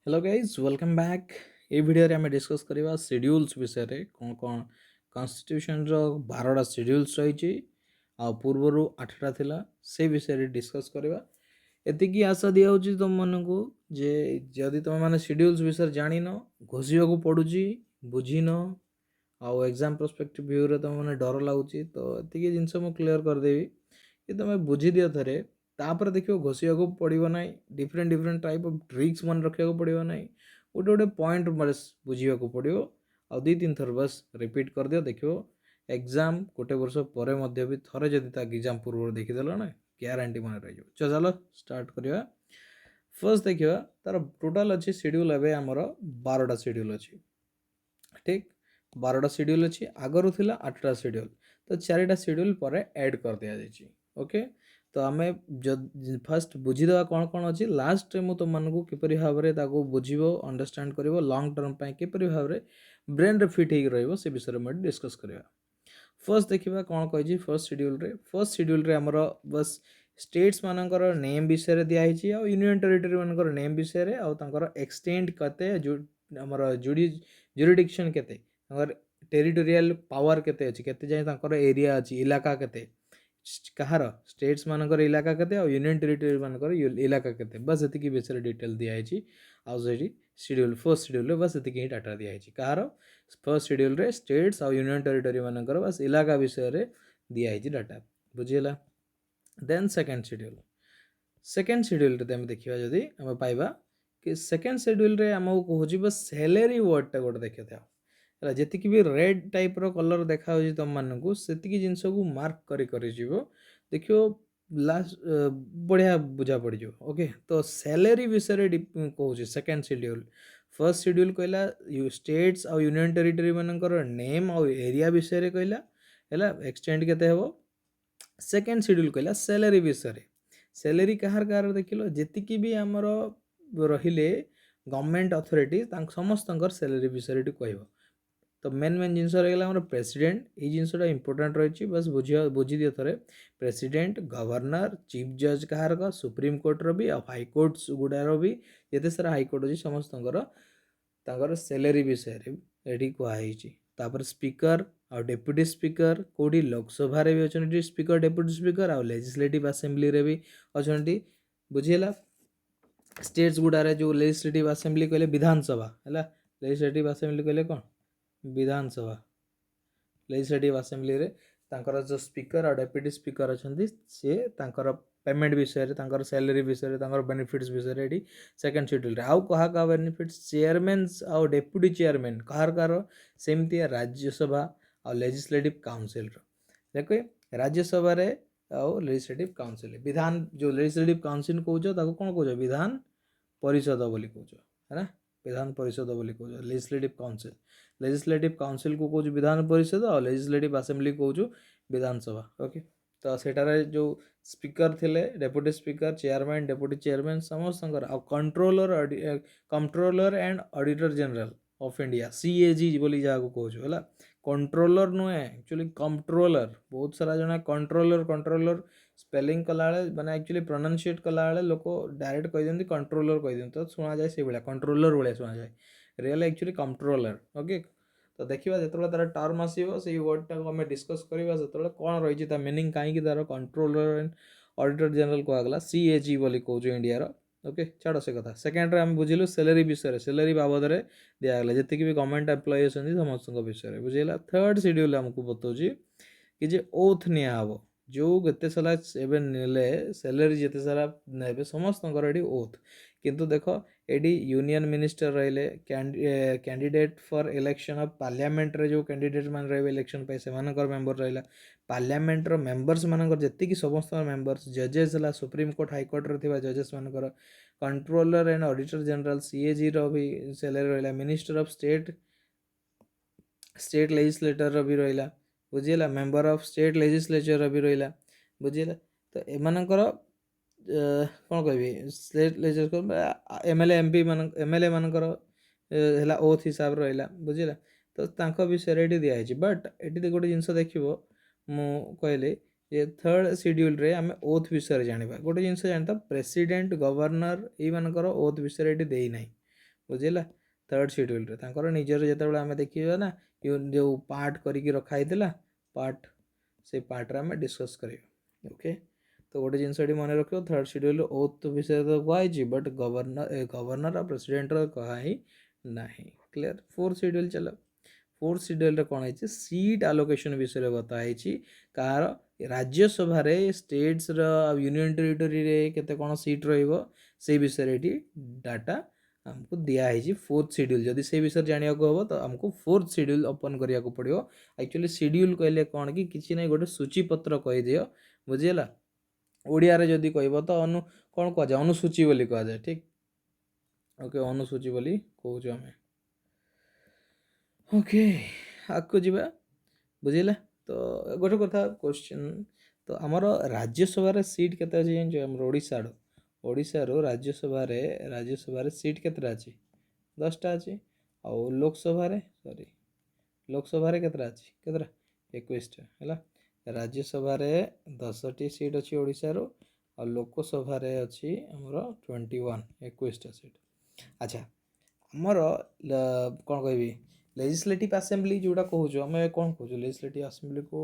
Hello guys welcome back. ये video रे आम डिस्कस करवा शेड्यूल्स विषय रे कौन कौन कॉन्स्टिट्यूशन रो 12टा शेड्यूल्स रही आ पूर्वर 8टा थिला से विषय रे डिस्कस करवा। एतिकी आशा दिया तुम मन को जे जदि तुम मैंने शेड्यूल्स विषय जान घोषिया को पड़ुची बुझीन आउ एग्जाम पर्सपेक्टिव व्यू रे तुम मैंने डर लगुच तो ये जिनस मुझे क्लीयर करदेवी कि तुम बुझी दियो थे तापर देखियो घोषिया को पड़ो ना different different type of tricks मन रखा पड़ो ना गोटे गोटे पॉइंट बस बुझा पड़ो आ दी तीन थर बस रिपीट कर दियो देखियो एग्जाम गोटे वर्ष पर भी थे जब एग्जाम पूर्व देखीदेल ना ग्यारंटी मन रही चलो स्टार्ट करवा। फर्स्ट देखिए तार टोटाल अच्छी शेड्यूल एवं आमर 12टा शेड्यूल अच्छी ठीक 12टा शेड्यूल अच्छी आगरू थी 8टा शेड्यूल तो 4टा शेड्यूल पर ऐड कर दिया जाइए। ओके तो आम फास्ट बुझीदे कौन कौन अच्छी लास्ट मुझे तुमको किपर भाव में बुझ अंडरस्टांड कर लंग टर्म किपर भाव में ब्रेन रे फिट हो से विषय में डिस्कस करवा। फर्स्ट देखा कौन कही फर्स्ट शेड्यूल रे आमर बस स्टेट्स मानकर नेम विषय दिखाई यूनियन टेरिटरी मानकर नेम विषय आर एक्सटेंड केते आमर जुरिडिक्शन केते टेरिटोरियल पावर केते अछि केते जाय एरिया अछि इलाका केते कहार स्टेट्स मानकर इलाका केते और यूनियन टेरिटरी मानकर इलाका केते बस एतिकी विषय डिटेल दिखाई आउट शेड्यूल फर्स्ट शेड्यूल रे बस एतिकी डाटा दिखाई कहार फर्स्ट शेड्यूल रे स्टेट्स और यूनियन टेरिटरी मानकर बस इलाका विषय रे दिखाई डाटा बुझीला। देन सेकेंड शेड्यूल रे हम देखिबा जदी हम पाइबा कि सेकेंड शेड्यूल रे हमको कहूची बस सैलरी वर्ड टा गोटे देखियो है जी भी रेड टाइप रो कलर देखा तुम मानक से जिनस को मार्क करी देखियो लास्ट बढ़िया बुझा पड़ जाओ। ओके तो सैलरी विषय कहूँ सेकेंड शेड्यूल फर्स्ट शेड्यूल कहला स्टेट्स और यूनियन टेरिटरी मानकर नेम और एरिया विषय कहला है एक्सटेंड केते हेबो। सेकेंड शेड्यूल कहला सैलरी विषय सैलरी कहार कहार देखिल जी भी आमर रहिले गवर्नमेंट अथॉरिटी समस्त सैलरी विषय कह तो मेन जिनस रहा प्रेसिडेंट ये जिनसा इंपोर्टाट रही बस बुझी दियो थे प्रेसिडेंट गवर्नर चीफ जज कहार का सुप्रीम कोर्ट री हाईकोर्ट्स गुड़ार भी जिते सारा हाईकोर्ट अच्छी समस्त सैलरी विषय ये कहुई स्पीकर आ डेप्यूटी स्पीकर कौटी लोकसभा भी अच्छा स्पीकर डेप्यूटी स्पीकर आ लेजिस्लेटिव असेंबली रे भी अच्छा बुझीला। स्टेट्स गुड़ारे जो लेजिस्लेटिव असेंबली कहले विधानसभा है लेजिस्लेटिव असेंबली कहले कौन विधानसभा लेजिस्लेटिव असेंबली रे तांकर जो स्पीकर और डेप्यूटी स्पीकर अच्छा सी तांकर पेमेंट विषय तांकर सैलरी विषय तांकर बेनिफिट्स विषय ये सेकेंड शेड्यूल आउ कहा बेनिफिट्स चेयरमैन्स आउ डेप्यूटी चेयरमैन कहार कहार सेमती राज्यसभा और लेजिस्लेटिव काउंसिल देखिए राज्यसभा रे आउ लेजिस्लेटिव काउंसिल विधान जो लेजिस्लेटिव काउंसिल कौच कौन कौच विधान परिषद बोली कौच है ना विधान परिषद बोली कौच लेजिस्लेटिव काउंसिल को कौच विधान परिषद और लेजिस्लेटिव असेंबली कौच विधानसभा। ओके तो सेटारे जो स्पीकर थिले deputy speaker chairman deputy chairman समस्त controller and auditor general of India CAG बोली जहाँ कौच है कंट्रोलर नुहे एक्चुअली कंट्रोलर बहुत सारा जना कंट्रोलर स्पेलिंग कला माने एक्चुअली प्रोनाउंसिएट कला लोक डायरेक्ट कह दिखती कंट्रोलर कह दिखते तो शुणा जाए से भाया कंट्रोलर भाया शुणा जाए रियल एक्चुअली कंट्रोलर। ओके तो देखा जो तार टर्म आसो से वर्ड टाक आम डिस्कस करवा जो कौन रही मीनिंग कहीं तार कंट्रोलर एंड ऑडिटर जनरल कहगला सीएजी बोली कौच इंडिया। ओके छाड़ से कथा सेकेंड रे आम बुझिलु सैलरी विषय सैलरी बाबद में दिगला जी भी गवर्नमेंट एम्प्लॉय अच्छा समस्त विषय बुझेगा। थर्ड शेड्यूल आमको बताऊँ कि जे ओथ निहब जो गते सारा एवं नेले सैलरी जिते सारा ने समस्त ये ओथ किंतु देख ये यूनियन मिनिस्टर रहिले candidate for election of parliament रे जो कैंडिडेट मान रहे इलेक्शन पे से मेंबर रहा पार्लियामेंट रो मेंबर्स मानकर जी समस्त मेंबर्स जजेस है सुप्रीम कोर्ट हाईकोर्ट रे जजेस मानकर controller and auditor general CAG रो भी सैलरी रहा मिनिस्टर ऑफ स्टेट लेजिस्लेटर भी रहा बुझीला मेंबर ऑफ स्टेट लेजिस्लेचर भी रहा बुझीला। तो एमानकर कौन कह स्टेट लेजिस्लेचर एमएलए एमपी मान एमएलए मानकर है ओथ हिसाब रहा बुझीला तो विषय ये दिखाई बट ये गोटे जिनस देख मु कहली ये थर्ड शेड्यूल रे आम ओथ विषय जाना गोटे जिनस जानता प्रेसिडेंट गवर्नर ये मानकर ओथ विषय ये देना ବୁଝିଲା। ଥର୍ଡ଼ ସିଡ୍ୟୁଲ୍ରେ ତାଙ୍କର ନିଜର ଯେତେବେଳେ ଆମେ ଦେଖିବା ନା ଯେଉଁ ପାର୍ଟ କରିକି ରଖା ହେଇଥିଲା ପାର୍ଟ, ସେ ପାର୍ଟରେ ଆମେ ଡିସ୍କସ୍ କରିବା। ଓକେ, ତ ଗୋଟେ ଜିନିଷ ଏଠି ମନେ ରଖିବ, ଥର୍ଡ଼ ସିଡ୍ୟୁଲ୍ ଓଥ୍ ବିଷୟରେ ତ କୁହାହେଇଛି, ବଟ୍ ଗଭର୍ଣ୍ଣର ଆଉ ପ୍ରେସିଡେଣ୍ଟର କୁହା ହିଁ ନାହିଁ। କ୍ଲିୟର। ଫୋର୍ଥ ସିଡ୍ୟୁଲ୍ ଚାଲ। ଫୋର୍ଥ ସିଡ୍ୟୁଲ୍ରେ କ'ଣ ହେଇଛି, ସିଟ୍ ଆଲୋକେସନ୍ ବିଷୟରେ କଥା ହେଇଛି। କାହାର? ରାଜ୍ୟସଭାରେ ଷ୍ଟେଟ୍ସର ଆଉ ୟୁନିୟନ୍ ଟେରିଟୋରିରେ କେତେ କ'ଣ ସିଟ୍ ରହିବ ସେଇ ବିଷୟରେ ଏଠି ଡାଟା ଆମକୁ ଦିଆହେଇଛି ଫୋର୍ଥ ସିଡ୍ୟୁଲ୍। ଯଦି ସେ ବିଷୟରେ ଜାଣିବାକୁ ହେବ ତ ଆମକୁ ଫୋର୍ଥ ସିଡ୍ୟୁଲ୍ ଓପନ୍ କରିବାକୁ ପଡ଼ିବ। ଆକ୍ଚୁଆଲି ସିଡ୍ୟୁଲ୍ କହିଲେ କ'ଣ କି କିଛି ନାହିଁ, ଗୋଟେ ସୂଚୀପତ୍ର କହିଦିଅ, ବୁଝିହେଲା। ଓଡ଼ିଆରେ ଯଦି କହିବ ତ କ'ଣ କୁହାଯାଏ, ଅନୁସୂଚୀ ବୋଲି କୁହାଯାଏ। ଠିକ୍, ଓକେ, ଅନୁସୂଚୀ ବୋଲି କହୁଛୁ ଆମେ। ଓକେ, ଆଗକୁ ଯିବା, ବୁଝିଲା। ତ ଗୋଟେ କଥା କ୍ୱେଶ୍ଚିନ୍, ତ ଆମର ରାଜ୍ୟସଭାରେ ସିଟ୍ କେତେ ଅଛି ଜାଣିଛ? ଆମର ଓଡ଼ିଶାରୁ ରାଜ୍ୟସଭାରେ ସିଟ୍ କେତେଟା ଅଛି? 10ଟା ଅଛି। ଆଉ ଲୋକସଭାରେ କେତେଟା ଅଛି? 21ଟା ହେଲା। ରାଜ୍ୟସଭାରେ 10ଟି ସିଟ୍ ଅଛି ଓଡ଼ିଶାରୁ, ଆଉ ଲୋକସଭାରେ ଅଛି ଆମର 21ଟା ସିଟ୍। ଆଚ୍ଛା, ଆମର କ'ଣ କହିବି, ଲେଜିସ୍ଲେଟିଭ୍ ଆସେମ୍ବଲି ଯେଉଁଟା କହୁଛୁ ଆମେ, କ'ଣ କହୁଛୁ ଲେଜିସ୍ଲେଟିଭ୍ ଆସେମ୍ବଲିକୁ?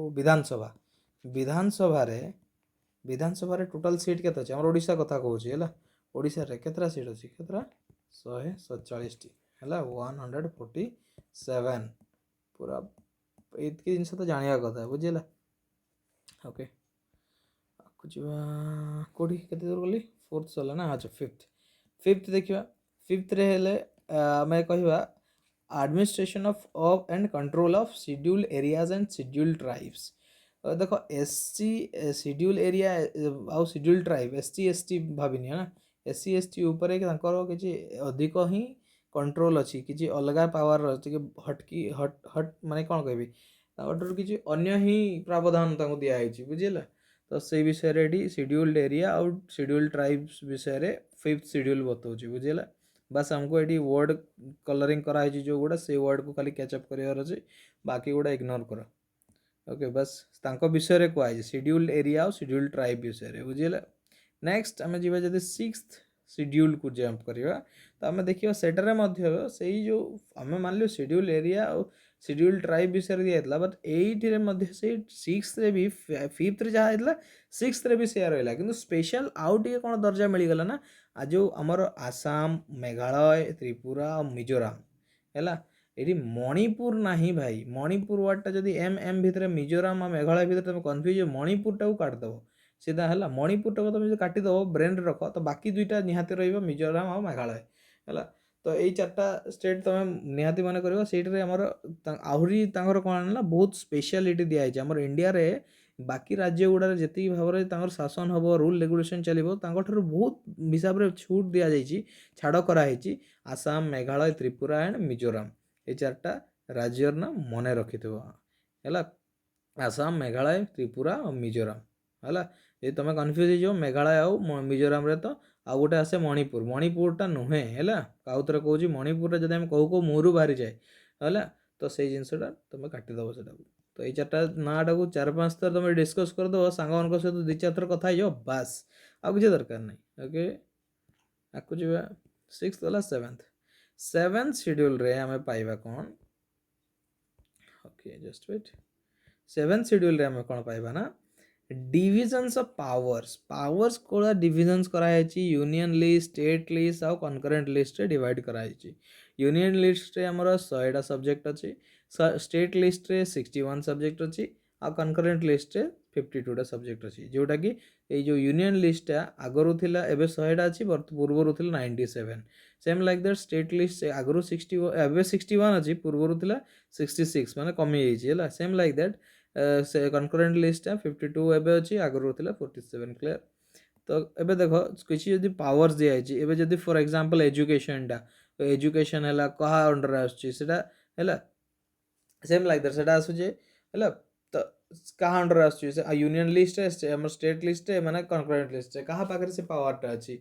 ବିଧାନସଭାରେ ଟୋଟାଲ୍ ସିଟ୍ କେତେ ଅଛି? ଆମର ଓଡ଼ିଶା କଥା କହୁଛି ହେଲା। ଓଡ଼ିଶାରେ କେତେଟା ସିଟ୍ ଅଛି? 147ଟି ହେଲା, 147। ପୁରା ଏତିକି ଜିନିଷ ତ ଜାଣିବା କଥା, ବୁଝିଲା। ଓକେ, ଆଗକୁ ଯିବା। କେଉଁଠି କେତେ ଦୂର ଗଲି? ଫୋର୍ଥ ସରିଲା ନା? ଆଚ୍ଛା, ଫିଫ୍ଥ ଦେଖିବା। ଫିଫ୍ଥରେ ହେଲେ ଆମେ କହିବା administration of and control of schedule areas and schedule tribes. ଦେଖ, SC ସିଡ୍ୟୁଲ୍ ଏରିଆ ଆଉ ସିଡ୍ୟୁଲ୍ ଟ୍ରାଇବ୍, SC ST ଭାବିନି ନା, SC ST ଉପରେ ତାଙ୍କର କିଛି ଅଧିକ ହିଁ କଣ୍ଟ୍ରୋଲ୍ ଅଛି, କିଛି ଅଲଗା ପାୱାର ଅଛି, ହଟ୍ ମାନେ କ'ଣ କହିବି, ତାଙ୍କଠାରୁ କିଛି ଅନ୍ୟ ହିଁ ପ୍ରାବଧାନ ତାଙ୍କୁ ଦିଆହେଇଛି, ବୁଝିଲା। ତ ସେଇ ବିଷୟରେ ଏଠି ସିଡ୍ୟୁଲ୍ଡ ଏରିଆ ଆଉ ସିଡ୍ୟୁଲ୍ ଟ୍ରାଇବ୍ସ ବିଷୟରେ ଫିଫ୍ଥ ସିଡ୍ୟୁଲ୍ ବତାଉଛି, ବୁଝିଲା। ବାସ୍ ଆମକୁ ଏଠି ୱାର୍ଡ଼ କଲରିଂ କରାହେଇଛି ଯେଉଁଗୁଡ଼ା, ସେଇ ୱାର୍ଡ଼କୁ ଖାଲି କ୍ୟାଚଅପ୍ କରିବାର ଅଛି, ବାକି ଗୁଡ଼ା ଇଗ୍ନୋର କର। ଓକେ, ବାସ୍ ତାଙ୍କ ବିଷୟରେ କୁହାଯାଇଛି, ସିଡ୍ୟୁଲ୍ଡ ଏରିଆ ଆଉ ସିଡ୍ୟୁଲ୍ ଟ୍ରାଇବ୍ ବିଷୟରେ, ବୁଝିଲା। ନେକ୍ସଟ ଆମେ ଯିବା, ଯଦି ସିକ୍ସଥ ସିଡ୍ୟୁଲ୍କୁ ଜମ୍ପ କରିବା ତ ଆମେ ଦେଖିବା ସେଟାରେ ମଧ୍ୟ ସେଇ ଯେଉଁ ଆମେ ମାନିଲୁ ସିଡ୍ୟୁଲ୍ ଏରିଆ ଆଉ ସିଡ୍ୟୁଲ୍ ଟ୍ରାଇବ୍ ବିଷୟରେ ଦିଆଯାଇଥିଲା, ବଟ୍ ଏଇଥିରେ ମଧ୍ୟ ସେଇ ସିକ୍ସଥରେ ବି, ଫିଫ୍ଥରେ ଯାହା ହେଇଥିଲା ସିକ୍ସଥରେ ବି ସେୟା ରହିଲା, କିନ୍ତୁ ସ୍ପେଶାଲ୍ ଆଉ ଟିକେ କ'ଣ ଦର୍ଜା ମିଳିଗଲା ନା, ଯେଉଁ ଆମର ଆସାମ, ମେଘାଳୟ, ତ୍ରିପୁରା ଆଉ ମିଜୋରାମ ହେଲା। ଏଠି ମଣିପୁର ନାହିଁ ଭାଇ। ମଣିପୁର ୱାର୍ଡ଼ଟା ଯଦି ଏମ୍ ଭିତରେ, ମିଜୋରାମ ଆଉ ମେଘାଳୟ ଭିତରେ ତୁମେ କନଫ୍ୟୁଜ୍, ମଣିପୁରଟାକୁ କାଟିଦେବ ସିଧା ହେଲା। ମଣିପୁରଟାକୁ ତୁମେ ଯଦି କାଟିଦେବ, ବ୍ରେନ୍ରେ ରଖ, ତ ବାକି ଦୁଇଟା ନିହାତି ରହିବ, ମିଜୋରାମ ଆଉ ମେଘାଳୟ ହେଲା। ତ ଏଇ 4ଟା ଷ୍ଟେଟ୍ ତୁମେ ନିହାତି ମନେ କରିବ। ସେଇଟାରେ ଆମର ଆହୁରି ତାଙ୍କର କ'ଣ ନା, ବହୁତ ସ୍ପେଶାଲିଟି ଦିଆହେଇଛି। ଆମର ଇଣ୍ଡିଆରେ ବାକି ରାଜ୍ୟ ଗୁଡ଼ାରେ ଯେତିକି ଭାବରେ ତାଙ୍କର ଶାସନ ହେବ, ରୁଲ୍ ରେଗୁଲେସନ୍ ଚାଲିବ, ତାଙ୍କଠାରୁ ବହୁତ ହିସାବରେ ଛୁଟ୍ ଦିଆଯାଇଛି, ଛାଡ଼ କରାହେଇଛି ଆସାମ, ମେଘାଳୟ, ତ୍ରିପୁରା ଆଣ୍ଡ ମିଜୋରାମ। এই 4ଟା ରାଜ୍ୟର ନା ମନେ ରଖିଥିବ ହେଲା। ଆସାମ, ମେଘାଳୟ, ତ୍ରିପୁରା ଆଉ ମିଜୋରାମ ହେଲା। ଯଦି ତୁମେ କନଫ୍ୟୁଜ୍ ହେଇଯିବ ମେଘାଳୟ ଆଉ ମିଜୋରାମରେ, ତ ଆଉ ଗୋଟେ ଆସେ ମଣିପୁରଟା ନୁହେଁ ହେଲା। ଆଉଥରେ କହୁଛି, ମଣିପୁରରେ ଯଦି ଆମେ କହୁ ମୁହଁରୁ ବାହାରିଯାଏ ହେଲା, ତ ସେଇ ଜିନିଷଟା ତୁମେ କାଟିଦେବ ସେଟାକୁ। ତ ଏଇ 4ଟା ନାଁଟାକୁ 4-5 ଥର ତୁମେ ଡିସ୍କସ୍ କରିଦେବ ସାଙ୍ଗମାନଙ୍କ ସହିତ, 2-4 ଥର କଥା ହେଇଯିବ, ବାସ୍, ଆଉ କିଛି ଦରକାର ନାହିଁ। ଓକେ, ଆଗକୁ ଯିବା। ସିକ୍ସଥ ହେଲା ସେଭେନ୍ଥ ସିଡ୍ୟୁଲ୍ରେ ଆମେ ପାଇବା କ'ଣ? Okay, just wait. ସେଭେନ୍ଥ ସିଡ୍ୟୁଲ୍ରେ ଆମେ କ'ଣ ପାଇବା ନା, ଡିଭିଜନ୍ସ ଅଫ୍ ପାୱାର୍ସ କୋଉଟା ଡିଭିଜନ୍ସ କରାଯାଇଛି, ୟୁନିୟନ୍ ଲିଷ୍ଟ, ଷ୍ଟେଟ୍ ଲିଷ୍ଟ ଆଉ କନକରେଣ୍ଟ ଲିଷ୍ଟରେ ଡିଭାଇଡ଼ କରାଯାଇଛି। ୟୁନିୟନ୍ ଲିଷ୍ଟରେ ଆମର 100ଟା ସବଜେକ୍ଟ ଅଛି, ଷ୍ଟେଟ୍ ଲିଷ୍ଟରେ 61 ସବଜେକ୍ଟ ଅଛି, ଆଉ କନକରେଣ୍ଟ ଲିଷ୍ଟରେ 52ଟା ସବଜେକ୍ଟ ଅଛି। ଯେଉଁଟାକି ଏଇ ଯେଉଁ ୟୁନିୟନ୍ ଲିଷ୍ଟଟା ଆଗରୁ ଥିଲା, ଏବେ 100ଟା ଅଛି, ପୂର୍ବରୁ ଥିଲା 97। Same like that state list ଆଗରୁ 60, ଏବେ 61 ଅଛି, ପୂର୍ବରୁ ଥିଲା 66, ମାନେ କମିଯାଇଛି ହେଲା। ସେମ୍ ଲାଇକ୍ ଦ୍ୟାଟ୍ ସେ କନକରେଣ୍ଟ ଲିଷ୍ଟଟା 52 ଏବେ ଅଛି, ଆଗରୁ ଥିଲା 47। କ୍ଲିୟର। ତ ଏବେ ଦେଖ, କିଛି ଯଦି ପାୱାର୍ସ ଦିଆଯାଇଛି, ଏବେ ଯଦି ଫର୍ ଏକ୍ଜାମ୍ପଲ୍ ଏଜୁକେସନ୍ ହେଲା, କାହା ଅଣ୍ଡରରେ ଆସୁଛି ସେଟା ହେଲା। ସେମ୍ ଲାଇକ୍ ଦ୍ୟାଟ୍ ସେଟା ଆସୁଛି ହେଲା। ତ କାହା ଅଣ୍ଡରରେ ଆସୁଛି, ୟୁନିୟନ୍ ଲିଷ୍ଟରେ, ଆମର ଷ୍ଟେଟ୍ ଲିଷ୍ଟରେ, ମାନେ କନକରେଣ୍ଟ ଲିଷ୍ଟରେ କାହା ପାଖରେ ସେ ପାୱାରଟା ଅଛି,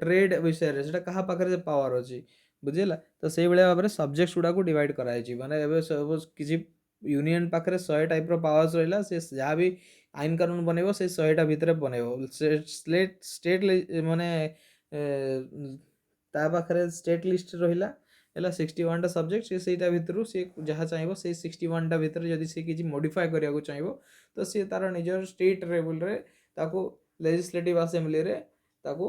ଟ୍ରେଡ୍ ବିଷୟରେ ସେଟା କାହା ପାଖରେ ସେ ପାୱାର ଅଛି, ବୁଝିଲା। ତ ସେଇଭଳିଆ ଭାବରେ ସବଜେକ୍ଟ ଗୁଡ଼ାକୁ ଡିଭାଇଡ଼ କରାଯାଇଛି। ମାନେ ଏବେ ସପୋଜ୍ କିଛି ୟୁନିୟନ୍ ପାଖରେ 100 ଟାଇପ୍ର ପାୱାର୍ସ ରହିଲା, ସେ ଯାହା ବି ଆଇନ କାନୁନ ବନେଇବ ସେ 100ଟା ଭିତରେ ବନେଇବ। ଷ୍ଟେଟ୍ ମାନେ ता पाखरे स्टेट लिस्ट रहिला ହେଲା 61ଟା ସବଜେକ୍ଟ ସେ ସେଇଟା ଭିତରୁ ସେ ଯାହା ଚାହିଁବ ସେଇ 61ଟା ଭିତରେ ଯଦି ସେ କିଛି ମଡିଫାଏ କରିବାକୁ ଚାହିଁବ ତ ସେ ତାର ନିଜର ଷ୍ଟେଟ୍ ଲେଭେଲରେ ତାକୁ ଲେଜିସ୍ଲେଟିଭ ଆସେମ୍ବଲିରେ ତାକୁ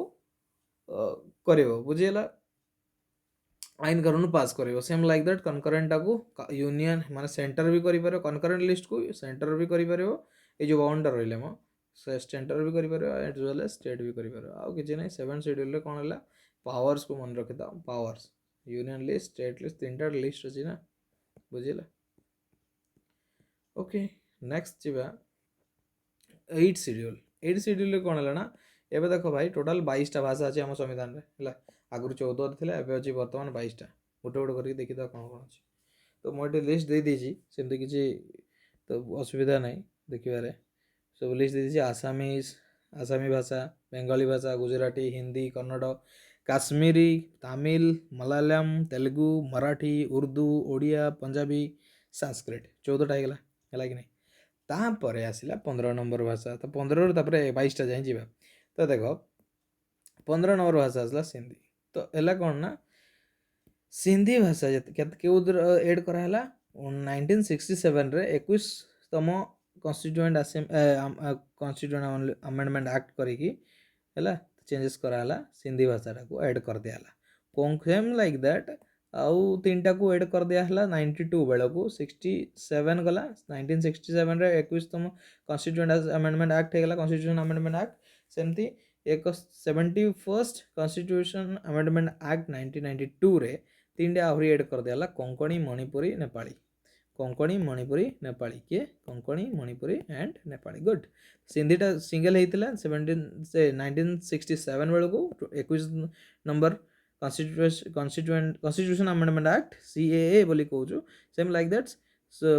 କରିବ ବୁଝିହେଲା आईन कानून पास कर सेम लाइक दैट कनकरेन्टा को यूनियन माने सेंटर भी कर कनकरेन्ट लिस्ट को सेंटर भी कर ये जो बाउंडर रही मो सेंटर भी कर एज वेल एज स्टेट भी कर आउ कि ना 7 शेड्यूल कौन है पावर्स को मन रखी था powers union list state list 3टा लिस्ट अच्छी ना बुझेगा ओके नेक्स्ट जी 8 शेड्यूल कौन है ना एबे देखो भाई टोटाल 22टा भाषा अच्छे आम संविधान में आगुरी 14 थे एवं अच्छी बर्तमान 22टा गोटे गोटे करके देखी कौन कौन अच्छी तो मुझे लिस्ट दे देती सेमती किसी तो असुविधा ना देखिए सब लिस्ट दे आसामीज आसामी भाषा बेंगली भाषा गुजराती हिंदी कन्नड़ काश्मीरी तमिल मलयालम तेलुगु मराठी उर्दू ओडिया पंजाबी संस्कृत 14टा है कि नहीं तापर आसला 15 नंबर भाषा तो 15 रु 22टा जाए जा तो देख 15 नंबर भाषा आसला सिंधी तो है कौन ना सिंधी भाषा केउदर एड कराला 1967 रे 21तम कॉन्स्टिट्यूएंट कॉन्स्टिट्यूएंट अमेंडमेंट एक्ट करिकी है चेंजेस कराला सिंधी भाषा को ऐड कर दियाला कौन सेम लाइक दैट आउ 3टा को ऐड कर दिया हला 92 बेला को 67 गला 1967 रे 21तम कॉन्स्टिट्यूएंट अमेंडमेंट एक्ट हेगला कॉन्स्टिट्यूशन अमेंडमेंट एक्ट सेमती एक 71st कॉन्स्टिट्यूशन अमेंडमेंट एक्ट 1992 रे 3टा आहरी ऐड कर दिया कोंकणी मणिपुरी नेपाली कोंकणी मणिपुरी नेपाली किए कोंकणी मणिपुरी एंड नेपाली गुड सिंधीटा सिंगल होता 1967 बेलू 21 number constitution amendment act CAA बोली कहूँ same like that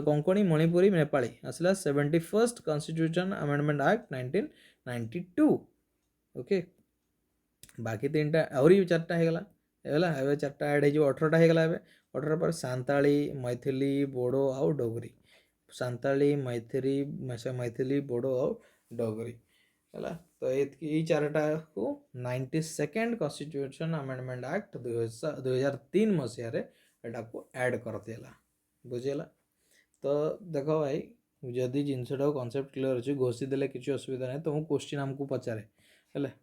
Konkani Manipuri Nepali आसला 71st constitution amendment act 1992 okay बाकी 3टा आहरी 4टा होगला है 4टा ऐड हो 18टा होगला 18 पर सांताली मैथिली बोडो आउ डोगरी सांताली मैथिली बोडो आउ डोगरी है तो ये 4टा को 92nd कॉन्स्टिट्यूशन अमेंडमेंट एक्ट 2003 मसीह को ऐड कर दिला बुझेगा तो देख भाई जदि जिनसटा कॉन्सेप्ट क्लियर अच्छे घोषी देले किसी असुविधा नहीं तो क्वेश्चन आमको पचारे है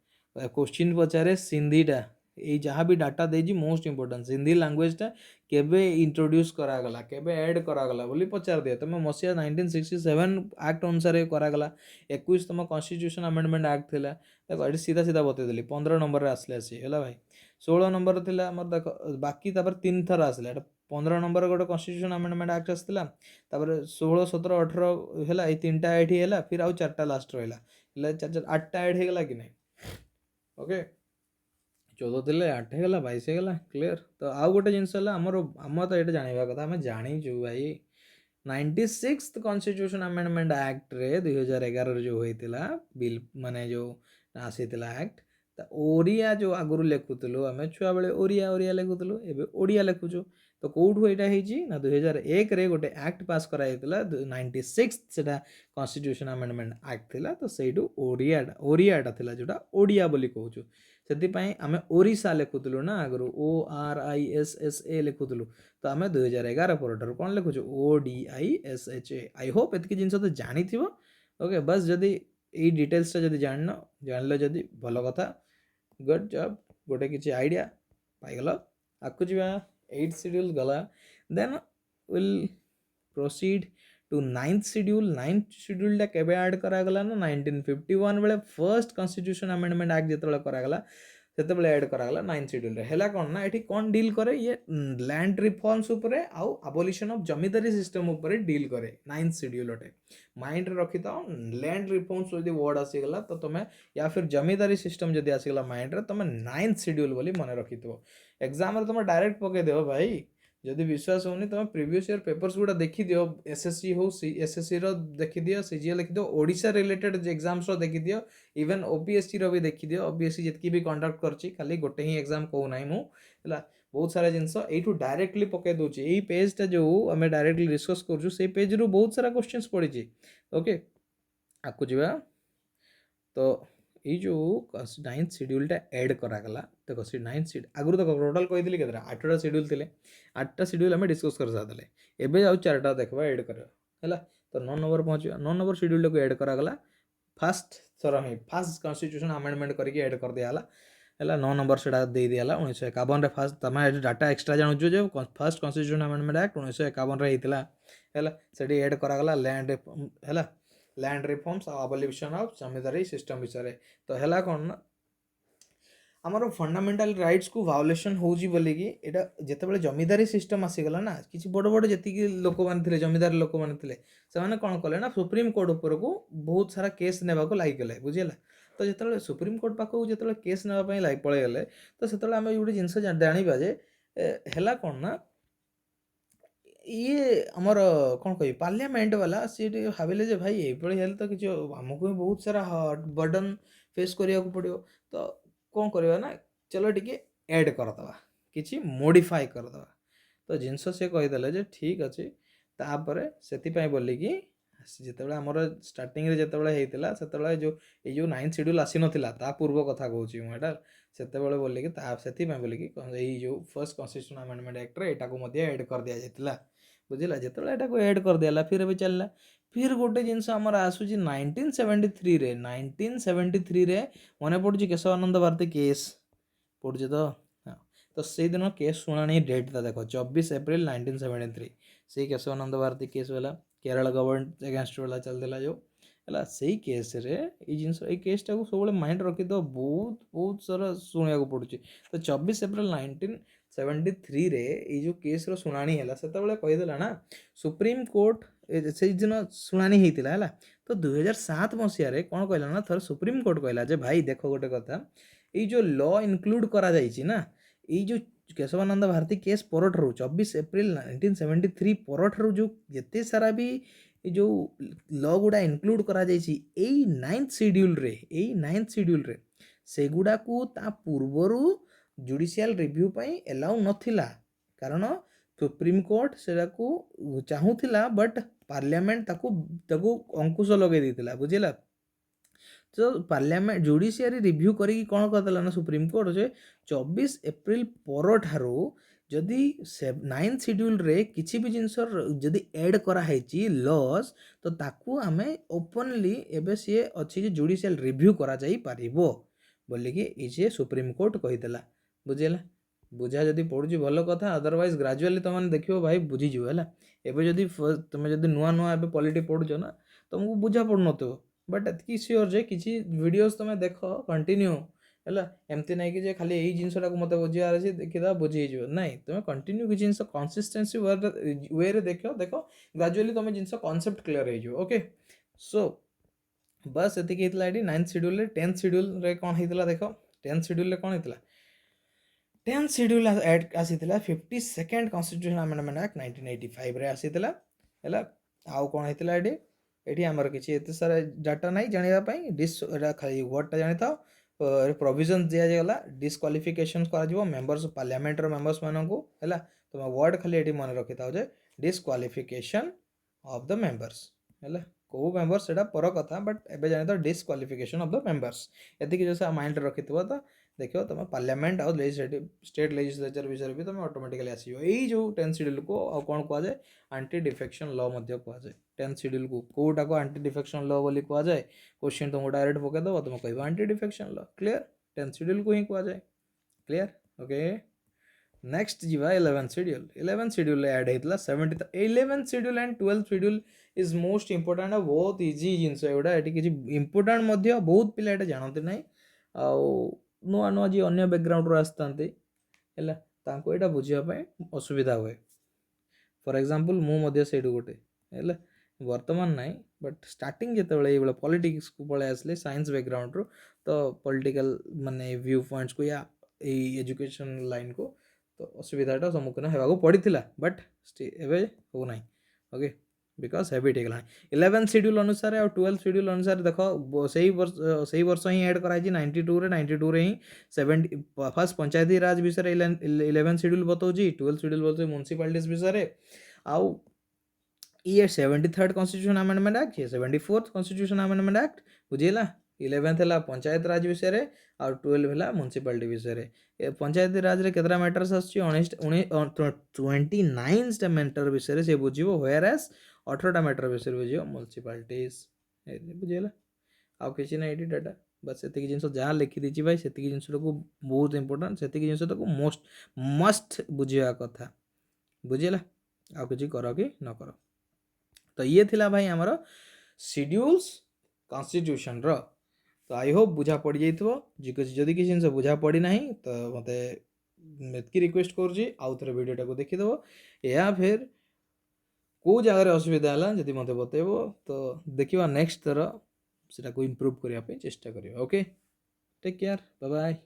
क्वेश्चन पचारे सिंधीटा ये जहाँ भी डाटा देजी मोस्ट इंपोर्टेंट सिंधी लैंग्वेजटा केबे इंट्रोड्यूस करागला केबे ऐड करागला बोली पचार दिया तुम मसीहा 1967 एक्ट अनुसार करागला 21तम कॉन्स्टिट्यूशन अमेंडमेंट एक्ट थिला देखो ये सीधा सीधा बतईदेली 15 नंबर आसले आसी है भाई 16 नंबर थिला हमर देखो बाकी 3 थर आसला 15 नंबर गोटे कॉन्स्टिट्यूशन अमेंडमेंट एक्ट आसला 16 17 18 है ये 3टा ऐड है फिर आउ 4टा लास्ट रहा 8टा ऐड होगा कि नहीं ओके 14 थे 8 होगा 22 होगा क्लीयर तो आउ गोटे जिनस आम तो ये जानवा कथा आम जाचु भाई 96th कॉन्स्टिट्यूशन अमेंडमेंट एक्ट रे 2011 जो होता बिल माने जो आसीला एक्ट ओडिया जो आगुरी लिखुलु आम छुआ बेले ओरिया ओरिया लिखुलु एवं ओडिया लिखुचु तो कौटू यहाँ ना 2001 रे गोटे एक्ट पास कराइला 96th से कॉन्स्टिट्यूशन अमेंडमेंट एक्ट थिला तो सहीठू ओरियाटा थिला जोटा ओडिया बोली कहूँ से आम ओरिशा लिखुलु ना आगु ORISSA लिखुलु तो आम 2011 पर कौन लिखुचु ODISHA आई होप एतकी जिन तो जानी थी ओके बस जदि ये डिटेल्सटा जदि जानल जदि भल कथा गुड जॉब गोटे किसी आइडिया पाइगल आगु जा 8th शेड्यूल गला then will proceed to 9th schedule 9th शेड्यूलटा केबे ऐड करागला ना 1951 बेले फर्स्ट कॉन्स्टिट्यूशन अमेंडमेंट एक्ट जिते करागला से ऐड करागला 9th शेड्यूल है कौन ना ये कौन डील करे ये लैंड रिफॉर्म्स उपरे आउ अबोलिशन ऑफ जमींदारी सिस्टम उपरे डील करे 9th शेड्यूल अटे माइंड रखी था लैंड रिफॉर्म्स यदि वर्ड आसीगला तो तुम या फिर जमींदारी सिस्टम जदि आसीगला माइंड रे तुम 9th शेड्यूल बोली मन रखी थो एग्जाम रे तुम डायरेक्ट पके देव भाई जदि विश्वास होनी तुम प्रीवियस ईयर पेपर्स गुड़ा देखी दियो एसएससी हो एसएससी रो देखी दियो सीजीएल देखी दियो ओडिशा रिलेटेड एग्जाम्स रो देखी दियो इवन ओपीएससी रो भी देखी दियो ओपीएससी जितकी भी कंडक्ट करची खाली गोटे ही एग्जाम कहू ना मु बहुत सारा जिनस यू डायरेक्टली पके दूची यही पेजटा जो आम डायरेक्टली डिस्कस करूँ से पेज रू बहुत सारा क्वेश्चंस पड़ी ओके आकु जा तो ଏଇ ଯେଉଁ 9th ସିଡ୍ୟୁଲ୍ଟା ଏଡ୍ କରାଗଲା। ଦେଖ ସେ 9th ଆଗରୁ ଦେଖ ଟୋଟାଲ୍ କହିଥିଲି କେତେଟା 8ଟା ସିଡ୍ୟୁଲ୍ ଥିଲେ। 8ଟା ସିଡ୍ୟୁଲ୍ ଆମେ ଡିସ୍କସ୍ କରିସାରିଥିଲେ। ଏବେ ଆଉ 4ଟା ଦେଖିବା ଏଡ୍ କରିବା ହେଲା। ତ 9 ନମ୍ବର ପହଞ୍ଚିବା। 9 ନମ୍ବର ସିଡ୍ୟୁଲ୍ଟାକୁ ଏଡ୍ କରାଗଲା। ଫାଷ୍ଟ ଥର ହିଁ ଫାଷ୍ଟ କନଷ୍ଟିଟ୍ୟୁସନ୍ ଆମେଣ୍ଡମେଣ୍ଟ କରିକି ଏଡ୍ କରିଦିଆଗଲା ହେଲା। 9 ନମ୍ବର ସେଟା ଦେଇଦିଆଗଲା 1951ରେ। ଫାଷ୍ଟ ତମେ ଏଠି ଡାଟା ଏକ୍ସଟ୍ରା ଜାଣୁଛୁ ଯେ ଫାଷ୍ଟ କନଷ୍ଟିଟ୍ୟୁସନ୍ ଆମେଣ୍ଡମେଣ୍ଟ ଆକ୍ଟ 1951ରେ ହେଇଥିଲା ହେଲା। ସେଠି ଏଡ୍ କରାଗଲା ଲ୍ୟାଣ୍ଡ ହେଲା ଲ୍ୟାଣ୍ଡ ରିଫର୍ମସ୍ ଆଉ ଆବଲିସନ୍ ଅଫ୍ ଜମିଦାରୀ ସିଷ୍ଟମ୍ ବିଷୟରେ। ତ ହେଲା କ'ଣ ନା ଆମର ଫଣ୍ଡାମେଣ୍ଟାଲ ରାଇଟ୍ସକୁ ଭାଓଲେସନ୍ ହେଉଛି ବୋଲିକି ଏଇଟା ଯେତେବେଳେ ଜମିଦାରୀ ସିଷ୍ଟମ୍ ଆସିଗଲା ନା କିଛି ବଡ଼ ବଡ଼ ଯେତିକି ଲୋକମାନେ ଥିଲେ ଜମିଦାର ଲୋକମାନେ ଥିଲେ ସେମାନେ କ'ଣ କଲେ ନା ସୁପ୍ରିମକୋର୍ଟ ଉପରକୁ ବହୁତ ସାରା କେସ୍ ନେବାକୁ ଲାଗିଗଲେ ବୁଝିହେଲା। ତ ଯେତେବେଳେ ସୁପ୍ରିମକୋର୍ଟ ପାଖକୁ ଯେତେବେଳେ କେସ୍ ନେବା ପାଇଁ ପଳେଇଗଲେ ତ ସେତେବେଳେ ଆମେ ଗୋଟେ ଜିନିଷ ଜାଣିବା ଯେ ହେଲା କ'ଣ ନା ଇଏ ଆମର କ'ଣ କହିବି ପାର୍ଲିଆମେଣ୍ଟ ବାଲା ସିଏ ଟିକେ ଭାବିଲେ ଯେ ଭାଇ ଏଇଭଳି ହେଲେ ତ କିଛି ଆମକୁ ବି ବହୁତ ସାରା ବର୍ଡ଼ନ୍ ଫେସ୍ କରିବାକୁ ପଡ଼ିବ। ତ କ'ଣ କରିବା ନା ଚलो ଟିକେ ଏଡ଼୍ କରିଦେବା କିଛି ମୋଡ଼ିଫାଏ କରିଦେବା। ତ ଜିନିଷ ସେ କହିଦେଲେ ଯେ ଠିକ୍ ଅଛି। ତାପରେ ସେଥିପାଇଁ ବୋଲିକି ଯେତେବେଳେ ଆମର ଷ୍ଟାର୍ଟିଂରେ ଯେତେବେଳେ ହେଇଥିଲା ସେତେବେଳେ ଏଇ ଯେଉଁ 9th ସିଡ୍ୟୁଲ୍ ଆସିନଥିଲା ତା ପୂର୍ବ କଥା କହୁଛି ମୁଁ ଏଇଟା। ସେତେବେଳେ ବୋଲିକି ସେଥିପାଇଁ ବୋଲିକି ଏଇ ଯେଉଁ ଫର୍ଷ୍ଟ କନଷ୍ଟିଟ୍ୟୁସନ୍ ଆମେଣ୍ଡମେଣ୍ଟ ଆକ୍ଟରେ ଏଇଟାକୁ ମଧ୍ୟ ଏଡ଼୍ କରିଦିଆଯାଇଥିଲା ବୁଝିଲା। ଯେତେବେଳେ ଏଟାକୁ ଏଡ଼୍ କରିଦିଆଲା ଫିର୍ ଏବେ ଚାଲିଲା। ଫିର୍ ଗୋଟେ ଜିନିଷ ଆମର ଆସୁଛି 1973ରେ। 1973ରେ ମନେ ପଡ଼ୁଛି କେଶବାନନ୍ଦ ଭାରତୀ କେସ୍ ପଡ଼ୁଛି ତ ହଁ। ତ ସେଇଦିନ କେସ୍ ଶୁଣାଣି ଡେଟ୍ଟା ଦେଖ 24 ଏପ୍ରିଲ 1973 ସେଇ କେଶବାନନ୍ଦ ଭାରତୀ କେସ୍ ହେଲା କେରଳ ଗଭର୍ଣ୍ଣମେଣ୍ଟ ଏଗେନଷ୍ଟ ବାଲା ଚାଲିଥିଲା ଯେଉଁ ହେଲା। ସେଇ କେସ୍ରେ ଏଇ ଜିନିଷ ଏଇ କେସ୍ଟାକୁ ସବୁବେଳେ ମାଇଣ୍ଡ ରଖିଦେବ ବହୁତ ସାରା ଶୁଣିବାକୁ ପଡ଼ୁଛି। ତ 24 ଏପ୍ରିଲ 1973ରେ ଏଇ ଯେଉଁ କେସ୍ର ଶୁଣାଣି ହେଲା ସେତେବେଳେ କହିଦେଲା ନା ସୁପ୍ରିମକୋର୍ଟ ସେଇଦିନ ଶୁଣାଣି ହେଇଥିଲା ହେଲା। ତ 2007 ମସିହାରେ କ'ଣ କହିଲା ନା ଥରେ ସୁପ୍ରିମକୋର୍ଟ କହିଲା ଯେ ଭାଇ ଦେଖ ଗୋଟେ କଥା ଏଇ ଯେଉଁ ଲ ଇନକ୍ଲୁଡ଼ କରାଯାଇଛି ନା ଏଇ ଯେଉଁ କେଶବାନନ୍ଦ ଭାରତୀ କେସ୍ ପରଠାରୁ 24 ଏପ୍ରିଲ 1973 ପରଠାରୁ ଯେଉଁ ଯେତେ ସାରା ବି ଏ ଯେଉଁ ଲ ଗୁଡ଼ା ଇନକ୍ଲୁଡ଼ କରାଯାଇଛି ଏଇ 9th ସିଡ୍ୟୁଲ୍ରେ ସେଗୁଡ଼ାକୁ ତା ପୂର୍ବରୁ ଜୁଡ଼ିସିଆଲ ରିଭ୍ୟୁ ପାଇଁ ଏଲାଉ ନଥିଲା। କାରଣ ସୁପ୍ରିମକୋର୍ଟ ସେଟାକୁ ଚାହୁଁଥିଲା ବଟ୍ ପାର୍ଲିଆମେଣ୍ଟ ତାକୁ ଅଙ୍କୁଶ ଲଗାଇ ଦେଇଥିଲା ବୁଝିଲା। ତ ପାର୍ଲିଆମେଣ୍ଟ ଜୁଡ଼ିସିଆରୀ ରିଭ୍ୟୁ କରିକି କ'ଣ କରିଦେଲା ନା ସୁପ୍ରିମକୋର୍ଟ ଯେ 24 ଏପ୍ରିଲ ପରଠାରୁ ଯଦି 9th ସିଡ୍ୟୁଲ୍ରେ କିଛି ବି ଜିନିଷ ଯଦି ଏଡ଼୍ କରାହେଇଛି ଲସ୍ ତ ତାକୁ ଆମେ ଓପନଲି ଏବେ ସିଏ ଅଛି ଯେ ଜୁଡ଼ିସିଆଲ ରିଭ୍ୟୁ କରାଯାଇପାରିବ ବୋଲିକି ସିଏ ସୁପ୍ରିମକୋର୍ଟ କହିଥିଲା ବୁଝିହେଲା। ବୁଝା ଯଦି ପଡ଼ୁଛି ଭଲ କଥା ଅଦରୱାଇଜ୍ ଗ୍ରାଜୁଆଲି ତୁମେ ଦେଖିବ ଭାଇ ବୁଝିଯିବ ହେଲା। ଏବେ ଯଦି ତୁମେ ଯଦି ନୂଆ ଏବେ ପଲିଟି ପଢ଼ୁଛ ନା ତୁମକୁ ବୁଝା ପଡ଼ୁନଥିବ ବଟ୍ ଏତିକି ସିଓର ଯେ କିଛି ଭିଡ଼ିଓସ୍ ତୁମେ ଦେଖ କଣ୍ଟିନ୍ୟୁ ହେଲା। ଏମିତି ନାହିଁ କି ଯେ ଖାଲି ଏଇ ଜିନିଷଟାକୁ ମୋତେ ବୁଝିବାର ଅଛି ଦେଖିଦେବା ବୁଝି ହେଇଯିବ ନାଇଁ ତୁମେ କଣ୍ଟିନ୍ୟୁ କିଛି ଜିନିଷ କନସିଷ୍ଟେନ୍ସି ୱେରେ ଦେଖ ଗ୍ରାଜୁଆଲି ତୁମେ ଜିନିଷ କନସେପ୍ଟ କ୍ଲିୟର ହେଇଯିବ। ଓକେ ସୋ ବାସ୍ ଏତିକି ହେଇଥିଲା ଏଠି 9th ସିଡ୍ୟୁଲ୍ରେ। 10th ସିଡ୍ୟୁଲ୍ରେ କ'ଣ ହେଇଥିଲା ଦେଖ 10th ସିଡ୍ୟୁଲ୍ରେ କ'ଣ ହେଇଥିଲା 10th ସିଡ୍ୟୁଲ୍ ଆସିଥିଲା 52nd କନଷ୍ଟିଟ୍ୟୁସନ୍ ଆମେଣ୍ଡମେଣ୍ଟ ଆକ୍ଟ 1985ରେ ଆସିଥିଲା ହେଲା। ଆଉ କ'ଣ ହେଇଥିଲା ଏଠି ଆମର କିଛି ଏତେ ସାରା ଡାଟା ନାହିଁ ଜାଣିବା ପାଇଁ ଏଇଟା ଖାଲି ୱାର୍ଡ଼ଟା ଜାଣିଥାଅ। ପ୍ରୋଭିଜନ୍ ଦିଆଯାଇଗଲା ଡିସ୍କ୍ୱାଲିଫିକେସନ୍ କରାଯିବ ମେମ୍ବର୍ସ ପାର୍ଲିଆମେଣ୍ଟର ମେମ୍ବର୍ସମାନଙ୍କୁ ହେଲା। ତୁମେ ୱାର୍ଡ଼ ଖାଲି ଏଠି ମନେ ରଖିଥାଅ ଯେ ଡିସ୍କ୍ୱାଲିଫିକେସନ୍ ଅଫ୍ ଦ ମେମ୍ବର୍ସ ହେଲା। କେଉଁ ମେମ୍ବର୍ସ ସେଇଟା ପର କଥା ବଟ୍ ଏବେ ଜାଣିଥାଅ ଡିସ୍କ୍ୱାଲିଫିକେସନ୍ ଅଫ୍ ଦ ମେମ୍ବର୍ସ। ଏତିକି ଯଦି ମାଇଣ୍ଡରେ ରଖିଥିବ ତ ଦେଖିବ ତୁମେ ପାର୍ଲିଆମେଣ୍ଟ ଆଉ ଷ୍ଟେଟ୍ ଲେଜିସ୍ଲେଚର ବିଷୟରେ ବି ତୁମେ ଅଟୋମେଟିକାଲି ଆସିବ। ଏଇ ଯେଉଁ 10th ସିଡ୍ୟୁଲ୍କୁ ଆଉ କ'ଣ କୁହାଯାଏ ଆଣ୍ଟି ଡିଫେକ୍ସନ୍ ଲ ମଧ୍ୟ କୁହାଯାଏ। 10th ସିଡ୍ୟୁଲ୍କୁ କେଉଁଟାକୁ ଆଣ୍ଟି ଡିଫେକ୍ସନ୍ ଲ ବୋଲି କୁହାଯାଏ କ୍ୱେଶ୍ଚିନ୍ ତୁମକୁ ଡାଇରେକ୍ଟ ପକାଇଦେବ ତୁମେ କହିବ ଆଣ୍ଟି ଡିଫେକ୍ସନ୍ ଲ କ୍ଲିୟର। 10th ସିଡ୍ୟୁଲ୍କୁ ହିଁ କୁହାଯାଏ କ୍ଲିୟର। ଓକେ ନେକ୍ସଟ ଯିବା 11th ସିଡ୍ୟୁଲ୍। 11th ସିଡ୍ୟୁଲ୍ରେ ଆଡ଼୍ ହେଇଥିଲା 11th schedule and 12th schedule is most important ଆଉ ବହୁତ ଇଜି ଜିନିଷ ଏଗୁଡ଼ା। ଏଠି କିଛି ଇମ୍ପୋର୍ଟାଣ୍ଟ ମଧ୍ୟ ବହୁତ ପିଲା ଏଇଟା ଜାଣନ୍ତି ନାହିଁ ଆଉ ନୂଆ ଯିଏ ଅନ୍ୟ ବ୍ୟାକ୍ଗ୍ରାଉଣ୍ଡରୁ ଆସିଥାନ୍ତି ହେଲା ତାଙ୍କୁ ଏଇଟା ବୁଝିବା ପାଇଁ ଅସୁବିଧା ହୁଏ। ଫର୍ ଏକ୍ଜାମ୍ପଲ୍ ମୁଁ ମଧ୍ୟ ସେଇଠୁ ଗୋଟେ ହେଲା ବର୍ତ୍ତମାନ ନାହିଁ ବଟ୍ ଷ୍ଟାର୍ଟିଂ ଯେତେବେଳେ ଏଇଭଳିଆ ପଲିଟିକ୍ସକୁ ପଳେଇ ଆସିଲେ ସାଇନ୍ସ ବ୍ୟାକ୍ଗ୍ରାଉଣ୍ଡରୁ ତ ପଲିଟିକାଲ୍ ମାନେ ଭ୍ୟୁ ପଏଣ୍ଟସକୁ ୟା ଏଇ ଏଜୁକେସନ୍ ଲାଇନ୍କୁ ତ ଅସୁବିଧାଟା ସମ୍ମୁଖୀନ ହେବାକୁ ପଡ଼ିଥିଲା ବଟ୍ ଏବେ ହେଉନାହିଁ। ଓକେ ବିକଜ ହେବିଟ୍ ହେଇଗଲାଣି। 11th ସିଡ୍ୟୁଲ୍ ଅନୁସାରେ ଆଉ 12th ସିଡ୍ୟୁଲ୍ ଅନୁସାରେ ଦେଖ ସେଇ ବର୍ଷ ହିଁ ଆଡ଼୍ କରାଯାଇଛି 92ରେ ହିଁ ଫାର୍ଷ୍ଟ ପଞ୍ଚାୟତି ରାଜ ବିଷୟରେ 11th ସିଡ୍ୟୁଲ୍ ବତାଉଛି 12th ସିଡ୍ୟୁଲ୍ ବତାଉଛି ମ୍ୟୁନିସିପାଲିଟିଜ୍ ବିଷୟରେ ଆଉ ଇଏ 73rd constitution amendment act 74th constitution amendment act ବୁଝିହେଲା। 11th है पंचायत राज विषय रे और 12 है म्युनिसिपालिटी विषय रे पंचायत राज रे केतरा मैटर्स आछी 29 मैटर विषय रे से बुझिबो व्हेयर एज 18 मैटर विषय बुझिबो म्युनिसिपालिटीज बुझिला आउ किसी ना एडी डाटा बस से जिन जहाँ लिखी दीची भाई से जिन को बहुत इंपोर्टेंट से जिन को मोस्ट मस्ट बुझा कथा बुझेगा आउ किसी कर कि न कर तो ये थिला भाई आमर शेड्यूल्स कॉन्स्टिट्यूशन रो तो आई होप बुझा पड़ जाइथबो जदि किसी जिन बुझा पड़ी ना तो मते एतकी रिक्वेस्ट करुँची आउ थे भिडटा को देखीदेव या फिर कौ जगार असुविधा है जदि मत बतेब तो देखा नेक्स्ट थर से इम्प्रूव करने चेष्टा करिए okay take care bye bye.